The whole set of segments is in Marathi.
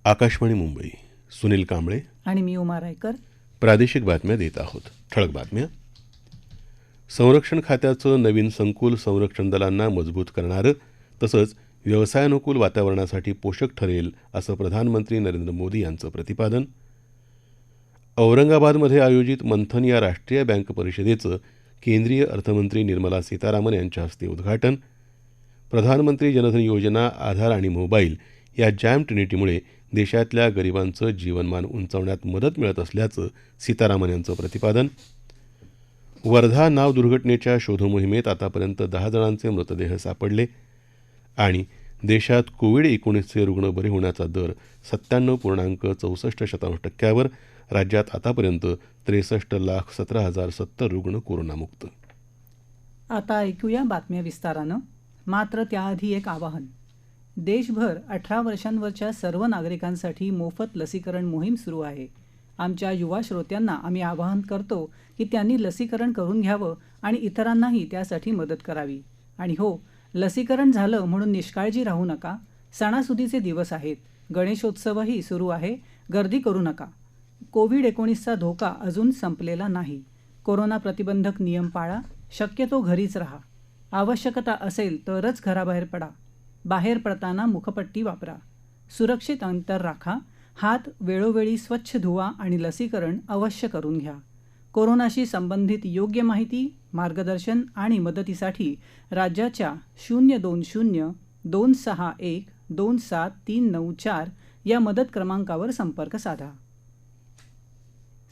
आकाशवाणी मुंबई. सुनील कांबळे आणि मी उमा रायकर. प्रादेशिक बातम्या देत आहोत. ठळक बातम्या. संरक्षण खात्याचं नवीन संकुल संरक्षण दलांना मजबूत करणारं तसंच व्यवसायानुकूल वातावरणासाठी पोषक ठरेल असं प्रधानमंत्री नरेंद्र मोदी यांचं प्रतिपादन. औरंगाबादमध्ये आयोजित मंथन या राष्ट्रीय बँक परिषदेचं केंद्रीय अर्थमंत्री निर्मला सीतारामन यांच्या हस्ते उद्घाटन. प्रधानमंत्री जनधन योजना, आधार आणि मोबाईल या जॅम ट्रिनिटीमुळे देशातल्या गरिबांचं जीवनमान उंचावण्यात मदत मिळत असल्याचं सीतारामन यांचं प्रतिपादन. वर्धा नाव दुर्घटनेच्या शोधमोहिमेत आतापर्यंत 10 जणांचे मृतदेह सापडले. आणि देशात कोविड-19चे रुग्ण बरे होण्याचा दर 97.64% राज्यात आतापर्यंत 63,17,070 रुग्ण कोरोनामुक्त. आता ऐकूया बातम्या विस्तारानं. मात्र त्याआधी एक आवाहन. देशभर 18 वर्षांवरच्या सर्व नागरिकांसाठी मोफत लसीकरण मोहीम सुरू आहे. आमच्या युवा श्रोत्यांना आम्ही आवाहन करतो की त्यांनी लसीकरण करून घ्यावं आणि इतरांनाही त्यासाठी मदत करावी. आणि हो, लसीकरण झालं म्हणून निष्काळजी राहू नका. सणासुदीचे दिवस आहेत. गणेशोत्सवही सुरू आहे. गर्दी करू नका. कोविड-19चा धोका अजून संपलेला नाही. कोरोना प्रतिबंधक नियम पाळा. शक्यतो घरीच राहा. आवश्यकता असेल तरच घराबाहेर पडा. बाहेर पडताना मुखपट्टी वापरा. सुरक्षित अंतर राखा. हात वेळोवेळी स्वच्छ धुवा आणि लसीकरण अवश्य करून घ्या. कोरोनाशी संबंधित योग्य माहिती, मार्गदर्शन आणि मदतीसाठी राज्याच्या 020-261-27394 या मदत क्रमांकावर संपर्क साधा.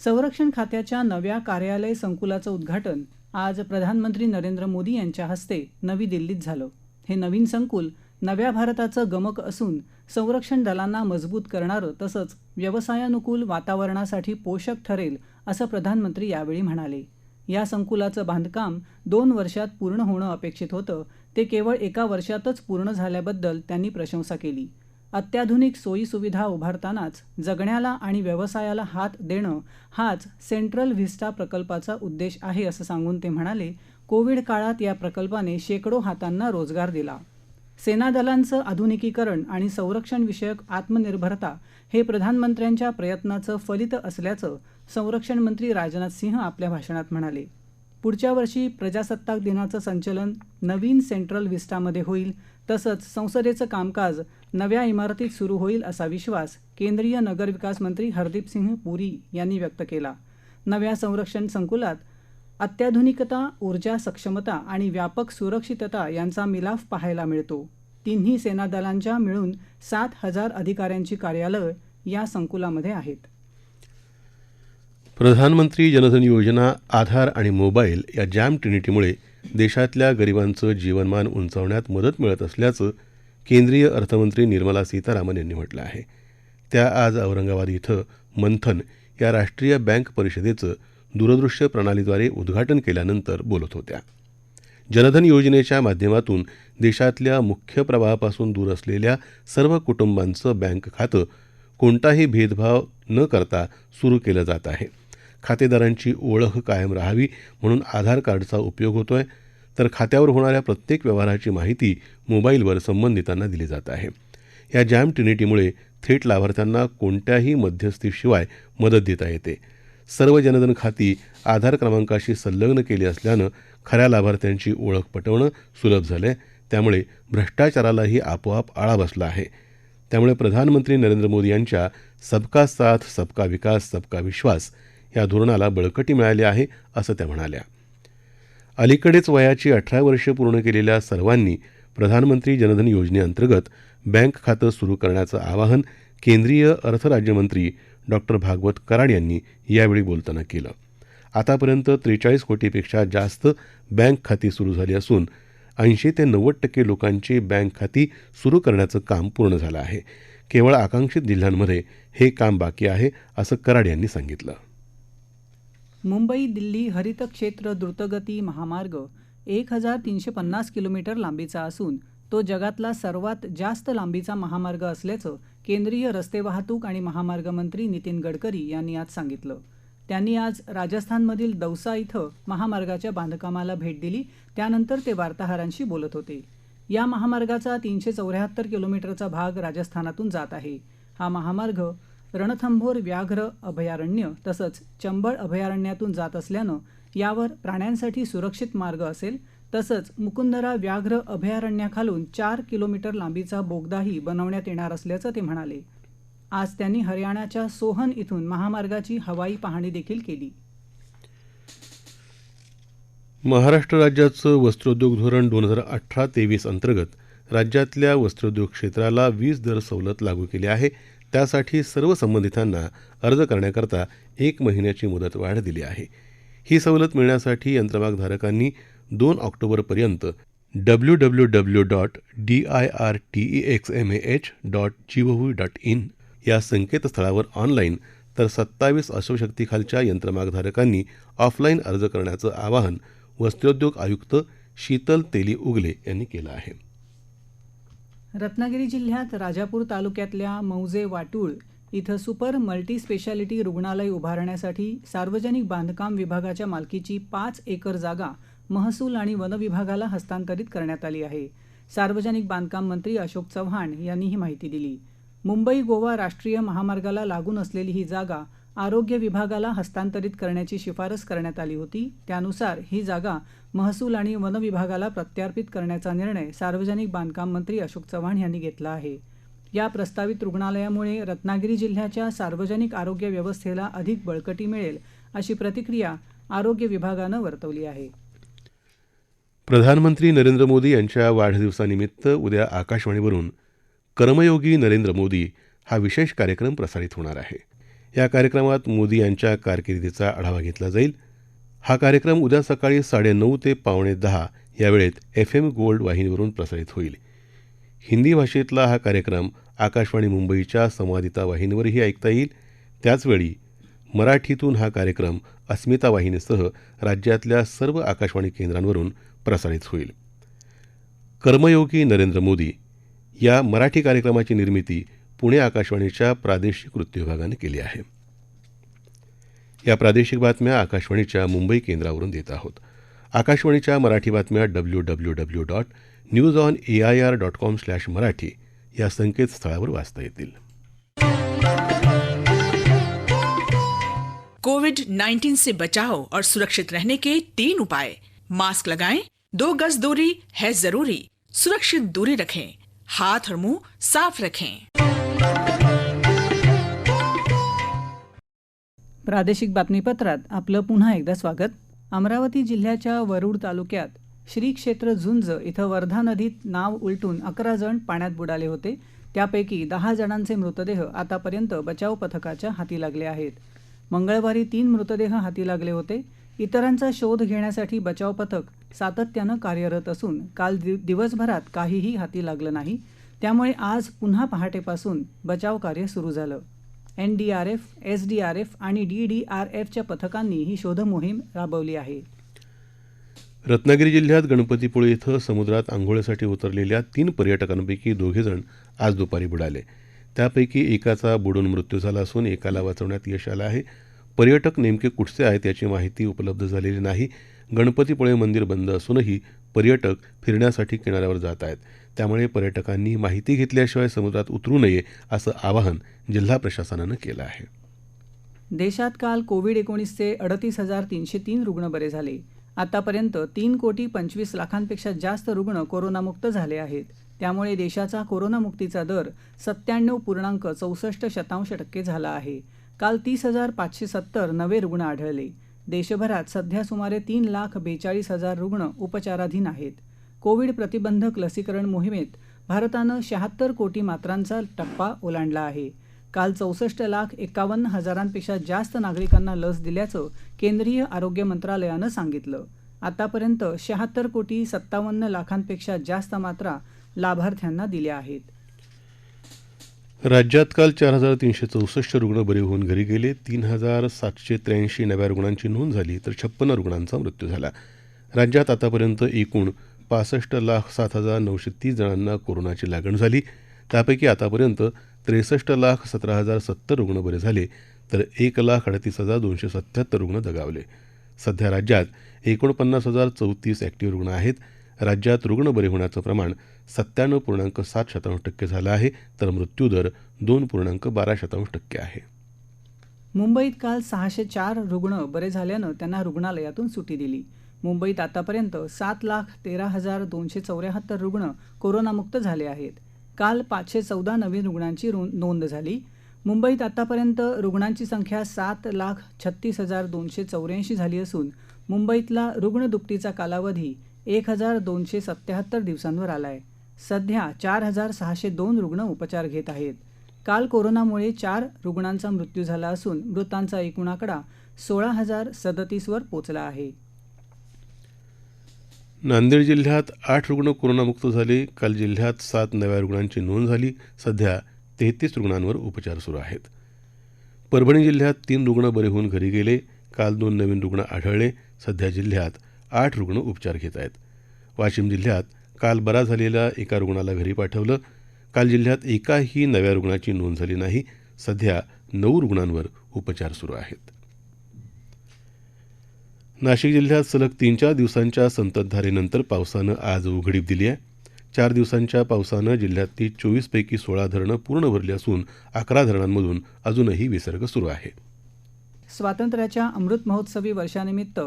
संरक्षण खात्याच्या नव्या कार्यालय संकुलाचं उद्घाटन आज प्रधानमंत्री नरेंद्र मोदी यांच्या हस्ते नवी दिल्लीत झालं. हे नवीन संकुल नव्या भारताचं गमक असून संरक्षण दलांना मजबूत करणारं तसंच व्यवसायानुकूल वातावरणासाठी पोषक ठरेल असं प्रधानमंत्री यावेळी म्हणाले. या संकुलाचं बांधकाम 2 वर्षात पूर्ण होणं अपेक्षित होतं. ते केवळ 1 वर्षातच पूर्ण झाल्याबद्दल त्यांनी प्रशंसा केली. अत्याधुनिक सोयीसुविधा उभारतानाच जगण्याला आणि व्यवसायाला हात देणं हाच सेंट्रल व्हिस्टा प्रकल्पाचा उद्देश आहे असं सांगून ते म्हणाले, कोविड काळात या प्रकल्पाने शेकडो हातांना रोजगार दिला. सेनादलांचं आधुनिकीकरण आणि संरक्षणविषयक आत्मनिर्भरता हे प्रधानमंत्र्यांच्या प्रयत्नाचं फलित असल्याचं संरक्षण मंत्री राजनाथ सिंह आपल्या भाषणात म्हणाले. पुढच्या वर्षी प्रजासत्ताक दिनाचं संचलन नवीन सेंट्रल व्हिस्टामध्ये होईल. तसंच संसदेचं कामकाज नव्या इमारतीत सुरू होईल असा विश्वास केंद्रीय नगरविकास मंत्री हरदीप सिंह पुरी यांनी व्यक्त केला. नव्या संरक्षण संकुलात अत्याधुनिकता, ऊर्जा सक्षमता आणि व्यापक सुरक्षितता यांचा मिलाफ पाहायला मिळतो. तिन्ही सेनादलांच्या मिळून 7,000 अधिकाऱ्यांची कार्यालयं या संकुलामध्ये आहेत. प्रधानमंत्री जनधन योजना, आधार आणि मोबाईल या जॅम ट्रिनिटीमुळे देशातल्या गरिबांचं जीवनमान उंचावण्यात मदत मिळत असल्याचं केंद्रीय अर्थमंत्री निर्मला सीतारामन यांनी म्हटलं आहे. त्या आज औरंगाबाद इथं मंथन या राष्ट्रीय बँक परिषदेचं दूरदृश्य प्रणालीद्वारे उद्घाटन केल्यानंतर बोलत होत्या. जनधन योजनेच्या माध्यमातून देशातल्या मुख्य प्रवाहापासून दूर असलेल्या सर्व कुटुंबांचं बँक खातं कोणताही भेदभाव न करता सुरू केलं जात आहे. खातेदारांची ओळख कायम राहावी म्हणून आधार कार्डचा उपयोग होतोय. तर खात्यावर होणाऱ्या प्रत्येक व्यवहाराची माहिती मोबाईलवर संबंधितांना दिली जात आहे. या जॅम ट्रिनिटीमुळे थेट लाभार्थ्यांना कोणत्याही मध्यस्थीशिवाय मदत देता येते. सर्व जनधन खाती आधार क्रमांकाशी संलग्न केली असल्यानं खऱ्या लाभार्थ्यांची ओळख पटवणं सुलभ झालंय. त्यामुळे भ्रष्टाचारालाही आपोआप आळा बसला आहे. त्यामुळे प्रधानमंत्री नरेंद्र मोदी यांच्या सबका साथ, सबका विकास, सबका विश्वास या धोरणाला बळकटी मिळाली आहे असं त्या म्हणाल्या. अलीकडेच वयाची 18 वर्षे पूर्ण केलेल्या सर्वांनी प्रधानमंत्री जनधन योजनेअंतर्गत बँक खातं सुरू करण्याचं आवाहन केंद्रीय अर्थ राज्यमंत्री डॉक्टर भागवत कराड यांनी यावेळी बोलताना केलं. आतापर्यंत 43 कोटीपेक्षा जास्त बँक खाती सुरू झाली असून 80 ते 90% लोकांची बँक खाती सुरू करण्याचं काम पूर्ण झालं आहे. केवळ आकांक्षित जिल्ह्यांमध्ये हे काम बाकी आहे असं कराड यांनी सांगितलं. मुंबई दिल्ली हरित क्षेत्र द्रुतगती महामार्ग 1350 किलोमीटर लांबीचा असून तो जगातला सर्वात जास्त लांबीचा महामार्ग असल्याचं केंद्रीय रस्ते वाहतूक आणि महामार्ग मंत्री नितीन गडकरी यांनी आज सांगितलं. त्यांनी आज राजस्थानमधील दौसा इथं महामार्गाच्या बांधकामाला भेट दिली. त्यानंतर ते वार्ताहरांशी बोलत होते. या महामार्गाचा 374 किलोमीटरचा भाग राजस्थानातून जात आहे. हा महामार्ग रणथंभोर व्याघ्र अभयारण्य तसंच चंबळ अभयारण्यातून जात असल्यानं यावर प्राण्यांसाठी सुरक्षित मार्ग असेल. तसंच मुकुंदरा व्याघ्र अभयारण्याखालून 4 किलोमीटर लांबीचा बोगदाही बनवण्यात येणार असल्याचं ते म्हणाले. आज त्यांनी हरियाणाच्या सोहन इथून महामार्गाची हवाई पाहणी देखील केली. महाराष्ट्र राज्याचं वस्त्रोद्योग धोरण 2018-23 अंतर्गत राज्यातल्या वस्त्रोद्योग क्षेत्राला वीज दर सवलत लागू केली आहे. त्यासाठी सर्व संबंधितांना अर्ज करण्याकरता 1 महिन्याची मुदत वाढ दिली आहे. ही सवलत मिळण्यासाठी यंत्रमागधारकांनी 2 ऑक्टोबरपर्यंत www.dirtexmah.gov.in या संकेतस्थळावर ऑनलाईन तर 27 अश्वशक्तीखालच्या यंत्रमागधारकांनी ऑफलाईन अर्ज करण्याचं आवाहन वस्त्रोद्योग आयुक्त शीतल तेली उगले यांनी केलं आहे. रत्नागिरी जिल्ह्यात राजापूर तालुक्यातल्या मौजे वाटूळ इथं सुपर मल्टी स्पेशालिटी रुग्णालय उभारण्यासाठी सार्वजनिक बांधकाम विभागाच्या मालकीची 5 एकर जागा महसूल आणि वन विभागाला हस्तांतरित करण्यात आली आहे. सार्वजनिक बांधकाम मंत्री अशोक चव्हाण यांनी ही माहिती दिली. मुंबई गोवा राष्ट्रीय महामार्गाला लागून असलेली ही जागा आरोग्य विभागाला हस्तांतरित करण्याची शिफारस करण्यात आली होती. त्यानुसार ही जागा महसूल आणि वन विभागाला प्रत्यार्पित करण्याचा निर्णय सार्वजनिक बांधकाम मंत्री अशोक चव्हाण यांनी घेतला आहे. या प्रस्तावित रुग्णालयामुळे रत्नागिरी जिल्ह्याच्या सार्वजनिक आरोग्य व्यवस्थेला अधिक बळकटी मिळेल अशी प्रतिक्रिया आरोग्य विभागानं वर्तवली आहे. प्रधानमंत्री नरेंद्र मोदी यांच्या वाढदिवसानिमित्त उद्या आकाशवाणीवरून कर्मयोगी नरेंद्र मोदी हा विशेष कार्यक्रम प्रसारित होणार आहे. या कार्यक्रमात मोदी यांच्या कारकिर्दीचा आढावा घेतला जाईल. हा कार्यक्रम उद्या सकाळी 9:30 ते 9:45 या वेळेत FM गोल्ड वाहिनीवरून प्रसारित होईल. हिंदी भाषेतला हा कार्यक्रम आकाशवाणी मुंबईच्या संवादिता वाहिनीवरही ऐकता येईल. त्याचवेळी मराठीतून हा कार्यक्रम अस्मिता वाहिनीसह राज्यातल्या सर्व आकाशवाणी केंद्रांवरून प्रसारित होईल. कर्मयोगी नरेंद्र मोदी या मराठी कार्यक्रमाची निर्मिती पुणे आकाशवाणीच्या प्रादेशिक वृत्तविभागानं केली आहे. या प्रादेशिक बातम्या आकाशवाणीच्या मुंबई केंद्रावरून देत आहोत. आकाशवाणीच्या मराठी बातम्या www.newsonair.com/मराठी या संकेतस्थळावर वाचता येतील. कोविड-19 से बचाव और सुरक्षित रहने के 3 उपाय. मास्क लगाएं, 2 गज दूरी है जरूरी, सुरक्षित दूरी रखें, हाथ और मुंह साफ रखें. प्रादेशिक बातमीपत्रात आपलं पुन्हा एकदा स्वागत. अमरावती जिल्ह्याच्या वरुड तालुक्यात श्री क्षेत्र झुंज इथं वर्धा नदीत नाव उलटून 11 जण पाण्यात बुडाले होते. त्यापैकी 10 जणांचे मृतदेह आतापर्यंत बचाव पथकाच्या हाती लागले आहेत. मंगळवारी 3 मृतदेह हाती लागले होते. इतरांचा शोध घेण्यासाठी बचाव पथक सातत्यानं कार्यरत असून काल दिवसभरात काहीही हाती लागलं नाही. त्यामुळे आज पुन्हा पहाटेपासून बचाव कार्य सुरू झालं. NDRF, SDRF आणि DDRFच्या पथकांनी ही शोध मोहीम राबवली आहे. रत्नागिरी जिल्ह्यात गणपतीपुळे इथं समुद्रात आंघोळीसाठी उतरलेल्या 3 पर्यटकांपैकी 2 जण आज दुपारी बुडाले. त्यापैकी एकाचा बुडून मृत्यू झाला असून एकाला वाचवण्यात यश आलं आहे. पर्यटक नेमके कुठचे आहेत याची माहिती उपलब्ध झालेली नाही. गणपतीपुळे मंदिर बंद असूनही पर्यटक फिरण्यासाठी किनाऱ्यावर जात आहेत. त्यामुळे पर्यटकांनी माहिती घेतल्याशिवाय समुद्रात उतरू नये असं आवाहन जिल्हा प्रशासनानं केलं आहे. देशात काल कोविड-19चे 38,303 रुग्ण बरे झाले. आतापर्यंत 3,25,00,000पेक्षा जास्त रुग्ण कोरोनामुक्त झाले आहेत. त्यामुळे देशाचा कोरोनामुक्तीचा दर 97.64% झाला आहे. काल 30,570 नवे रुग्ण आढळले. देशभरात सध्या सुमारे 3,42,000 रुग्ण उपचाराधीन आहेत. कोविड प्रतिबंधक लसीकरण मोहिमेत भारतानं 76 कोटी मात्रांचा टप्पा ओलांडला आहे. काल 64,51,000पेक्षा जास्त नागरिकांना लस दिल्याचं केंद्रीय आरोग्य मंत्रालयानं सांगितलं. आतापर्यंत 76,57,00,000पेक्षा जास्त मात्रा लाभार्थ्यांना दिल्या आहेत. राज्यात काल 4,364 रुग्ण बरे होऊन घरी गेले. 3,783 नव्या रुग्णांची नोंद झाली तर 56 रुग्णांचा मृत्यू झाला. राज्यात आतापर्यंत एकूण 65,07,930 जणांना कोरोनाची लागण झाली. त्यापैकी आतापर्यंत 63,17,070 रुग्ण बरे झाले तर 1,38,277 रुग्ण दगावले. सध्या राज्यात 49,034 ॲक्टिव्ह रुग्ण आहेत. राज्यात रुग्ण बरे होण्याचं प्रमाण 97.7% झालं आहे, तर मृत्यूदर 2.12% आहे. मुंबईत काल 604 रुग्ण बरे झाल्यानं त्यांना रुग्णालयातून सुटी दिली. मुंबईत आतापर्यंत 7,13,274 रुग्ण कोरोनामुक्त झाले आहेत. काल 514 नवीन रुग्णांची नोंद झाली. मुंबईत आतापर्यंत रुग्णांची संख्या 7,36,284 झाली असून मुंबईतला रुग्ण दुपटीचा कालावधी 1,277 दिवसांवर आलाय. सध्या 4,602 रुग्ण उपचार घेत आहेत. काल कोरोनामुळे 4 रुग्णांचा मृत्यू झाला असून मृतांचा एकूण आकडा 16,037 वर पोचला आहे. नांदेड जिल्ह्यात 8 रुग्ण कोरोनामुक्त झाले. काल जिल्ह्यात 7 नव्या रुग्णांची नोंद झाली. सध्या 33 रुग्णांवर उपचार सुरू आहेत. परभणी जिल्ह्यात 3 रुग्ण बरे होऊन घरी गेले. काल 2 नवीन रुग्ण आढळले. सध्या जिल्ह्यात 8 रुग्ण उपचार घेत आहेत. वाशिम जिल्ह्यात काल बरा झालेल्या एका रुग्णाला घरी पाठवलं. काल जिल्ह्यात एकाही नव्या रुग्णाची नोंद झाली नाही. सध्या 9 रुग्णांवर उपचार सुरू आहेत. नाशिक जिल्ह्यात सलग 3-4 दिवसांच्या संततधारेनंतर पावसानं आज उघडीप दिली आहे. 4 दिवसांच्या पावसानं जिल्ह्यातली 24 पैकी 16 धरणं पूर्ण भरली असून 11 धरणांमधून अजूनही विसर्ग सुरू आहे. स्वातंत्र्याच्या अमृत महोत्सवी वर्षानिमित्त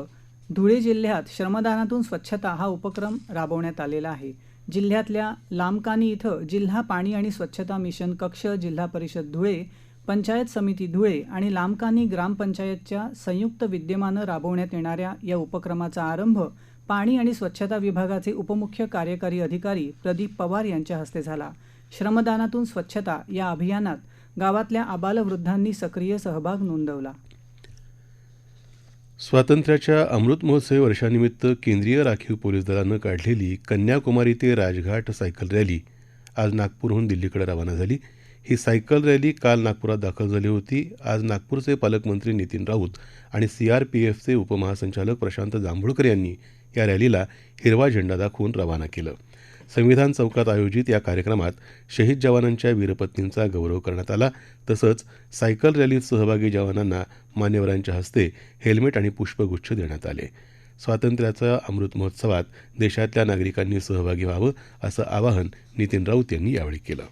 धुळे जिल्ह्यात श्रमदानातून स्वच्छता हा उपक्रम राबवण्यात आलेला आहे. जिल्ह्यातल्या लामकानी इथं जिल्हा पाणी आणि स्वच्छता मिशन कक्ष, जिल्हा परिषद धुळे, पंचायत समिती धुळे आणि लामकानी ग्रामपंचायतच्या संयुक्त विद्यमानं राबवण्यात येणाऱ्या या उपक्रमाचा आरंभ पाणी आणि स्वच्छता विभागाचे उपमुख्य कार्यकारी अधिकारी प्रदीप पवार यांच्या हस्ते झाला. श्रमदानातून स्वच्छता या अभियानात गावातल्या आबालवृद्धांनी सक्रिय सहभाग नोंदवला. स्वातंत्र्याच्या अमृत महोत्सवी वर्षानिमित्त केंद्रीय राखीव पोलीस दलानं काढलेली कन्याकुमारी ते राजघाट सायकल रॅली आज नागपूरहून दिल्लीकडे रवाना झाली. ही सायकल रॅली काल नागपुरात दाखल झाली होती. आज नागपूरचे पालकमंत्री नितीन राऊत आणि सीआरपीएफचे उपमहासंचालक प्रशांत जांभूळकर यांनी या रॅलीला हिरवा झेंडा दाखवून रवाना केलं. संविधान चौकात आयोजित या कार्यक्रमात शहीद जवानांच्या वीरपत्नींचा गौरव करण्यात आला. तसंच सायकल रॅलीत सहभागी जवानांना मान्यवरांच्या हस्ते हेल्मेट आणि पुष्पगुच्छ देण्यात आले. स्वातंत्र्याच्या अमृत महोत्सवात देशातल्या नागरिकांनी सहभागी व्हावं असं आवाहन नितीन राऊत यांनी यावेळी केलं.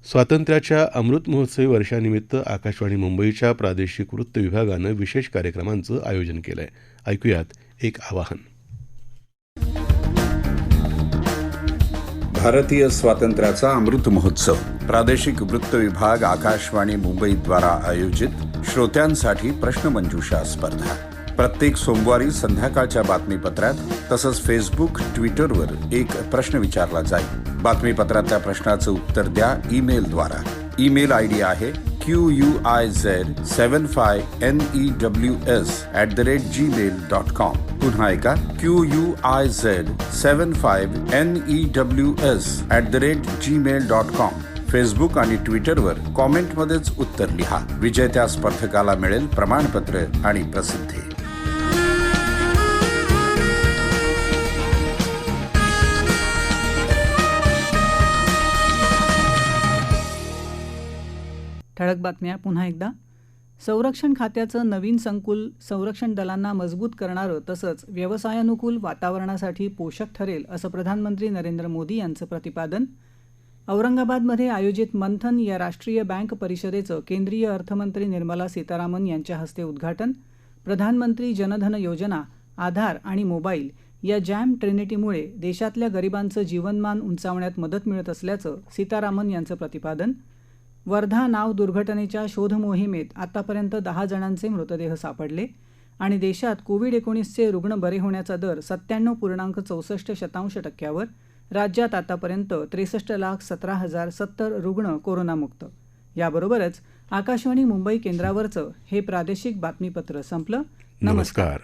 स्वातंत्र्याच्या अमृत महोत्सवी वर्षानिमित्त आकाशवाणी मुंबईच्या प्रादेशिक वृत्त विभागानं विशेष कार्यक्रमांचं आयोजन केलं आहे. ऐकूयात एक आवाहन. भारतीय स्वातंत्र्याचा अमृत महोत्सव प्रादेशिक वृत्त विभाग आकाशवाणी मुंबई द्वारा आयोजित श्रोत्यांसाठी प्रश्नमंजुषा स्पर्धा प्रत्येक सोमवारी संध्याकाळच्या बातमीपत्रात तसंच फेसबुक, ट्विटरवर एक प्रश्न विचारला जाईल. बातमीपत्रातल्या प्रश्नाचं उत्तर द्या ईमेलद्वारा. ईमेल आयडी आहे QUIZ75NEWS@gmail.com. पुन्हा ऐका QUIZ75NEWS@gmail.com. फेसबुक आणि ट्विटरवर कॉमेंटमध्येच उत्तर लिहा. विजेत्या स्पर्धकाला मिळेल प्रमाणपत्र आणि प्रसिद्धी. ठळक बातम्या पुन्हा एकदा. संरक्षण खात्याचं नवीन संकुल संरक्षण दलांना मजबूत करणारं तसंच व्यवसायानुकूल वातावरणासाठी पोषक ठरेल असं प्रधानमंत्री नरेंद्र मोदी यांचं प्रतिपादन. औरंगाबादमध्ये आयोजित मंथन या राष्ट्रीय बँक परिषदेचं केंद्रीय अर्थमंत्री निर्मला सीतारामन यांच्या हस्ते उद्घाटन. प्रधानमंत्री जनधन योजना, आधार आणि मोबाईल या जॅम ट्रिनिटीमुळे देशातल्या गरिबांचं जीवनमान उंचावण्यात मदत मिळत असल्याचं सीतारामन यांचं प्रतिपादन. वर्धा नाव दुर्घटनेच्या शोध मोहिमेत आतापर्यंत 10 जणांचे मृतदेह सापडले. आणि देशात कोविड-19चे रुग्ण बरे होण्याचा दर 97.64% राज्यात आतापर्यंत 63,17,070 रुग्ण कोरोनामुक्त. याबरोबरच आकाशवाणी मुंबई केंद्रावरचं हे प्रादेशिक बातमीपत्र संपलं. नमस्कार.